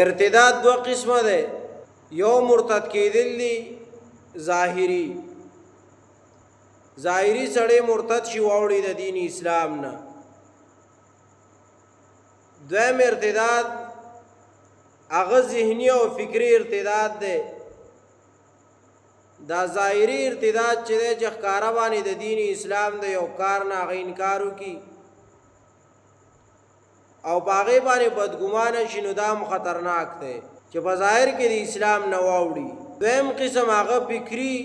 ارتداد دو قسمه ده. یو مرتد کېدل دي ظاهري سړی مرتد شي واوړي د دین اسلام نه. دویم ارتداد هغه ذهني او فکری ارتداد ده. دا ظاهري ارتداد چې د ښکارا باندې د دین اسلام د یو کار نه هغه انکار وکي او باغې باندې بدګمانه شي، نو دا خطرناک دی چې په ظاهر کې د اسلام نه واوړي. دویم قسم هغه فکری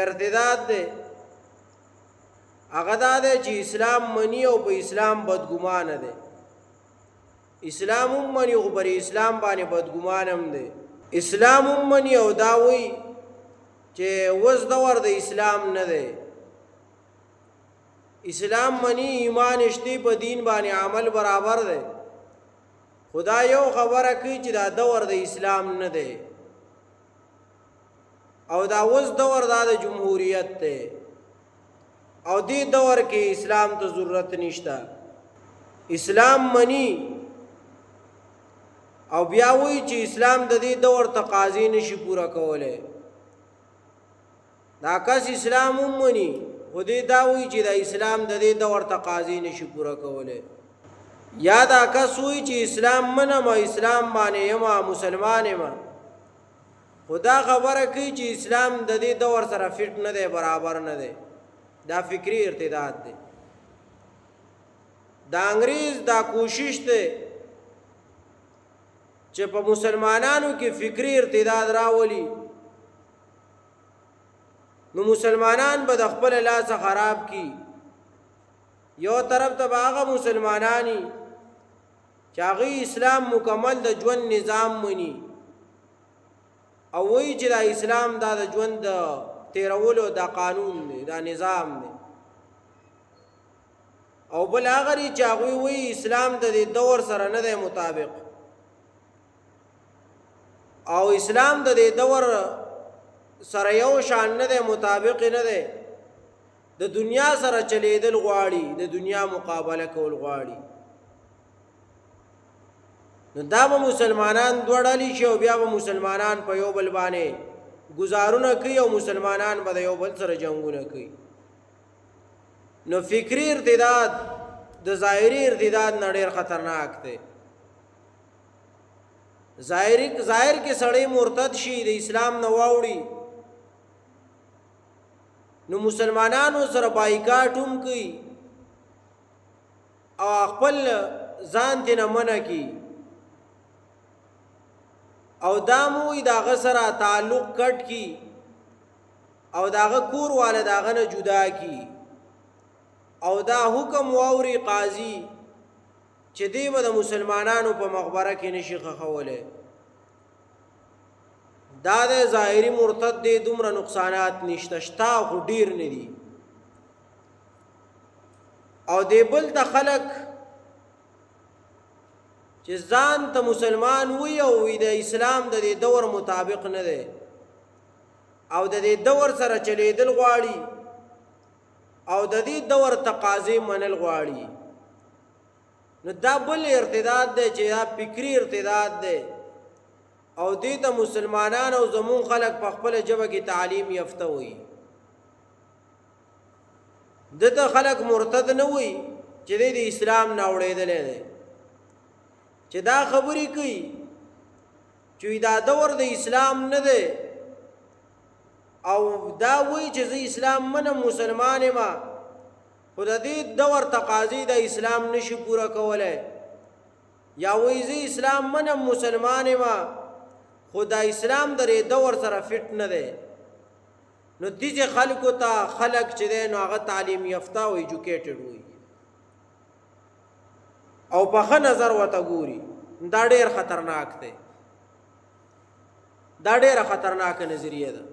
ارتداد دی. هغه دا دی چې اسلام مني او په اسلام بدګمانه دی. اسلام هم مني خو پر اسلام باندې بدګمان هم دی. اسلام هم مني او دا وایي چې وس دور د اسلام نه دی. اسلام منی ایمان اشتی په دین باندې عمل برابر دی. خدا یو خبره کوي چې دا دور د اسلام نه دی او دا وس دور د جمهوریت دی او دې دور کې اسلام ته ضرورت نشته. اسلام منی او بیا وایي چې اسلام د دې دور تقاضې نشي پوره کولای. دا کس اسلام هم مني خو دې دا وایي چې د اسلام د دې دور تقاضې نشي پوره کولای. یا دا کس وایي چې اسلام منم او اسلام باندې یم مسلمان یم، خو دا خبره کوي چې اسلام د دې دور سره فټ نه دی، برابر نه دی. دا فکری ارتداد دی. دا انګریز دا کوشش دی چې په مسلمانانو کې فکری ارتداد راولي، نو مسلمانان به د خپل لاس خراب کی. یو طرف ته هغه مسلمانانی چې هغه اسلام مکمل د ژوند نظام مني او وایي چې دا اسلام دا د ژوند د تیرولو دا قانون دی، دا نظام دی. او بل هغه چې هغه وایي اسلام د دې دور سره نه دی مطابق او اسلام د دې دور سره یو شان نه دی، مطابق نه دی. د دنیا سره چلیدل غواړي، د دنیا مقابله کول غواړي. نو دا به مسلمانان دوه ډلې شي او بیا به مسلمانان په یو بل باندې گزارونه کوي او مسلمانان به د یو بل سره جنگونه کوي. نو فکری ارتداد د ظاهري ارتداد نه ډېر خطرناک دی. ظاهر کې سړی مرتد شي، د اسلام نه واوړي، نو مسلمانانو سره بایکاټ هم کوي او خپل ځان ته نه منع کی او دا موي داغه سره تعلق کټ کی او داغه کور والا داغه نه جدا کی او دا حکم واوري قاضي چې دی به د مسلمانانو په مقبره کې نشي خخوله. دا د ظاهري مرتد دی دومره نقصانات نشته، شتا خو ډیر نه دي. او دی بل د خلق چې ځان ته مسلمان وي او د اسلام د دې دور مطابق نه دی او د دې دور سره چلیدل غواړي او د دې دور تقاضې منل غواړي، نو دا بل ارتداد دی چې دا فکری ارتداد دی. او دې ته مسلمانان او زمون خلق په خپل ژبه کې تعلیم یافته وي. دته خلق مرتد نه وي چې د اسلام نه اورېدل دي، چې دا خبرې کوي چې دا دور د اسلام نه دی او دا وایي چې زه اسلام منم، مسلمان یم، خو د دې دور تقاضې د اسلام نشي پوره کولای. یا وایي زه اسلام منم، مسلمان یم، خو دا اسلام درې دور سره فټ نه دی. نو دې خلکو ته خلق چې دی نو هغه تعلیم یافته او ایجوکیټډ وي او په ښه نظر ورته ګوري. دا ډېر خطرناک دی، دا ډېره خطرناکه نظریه ده.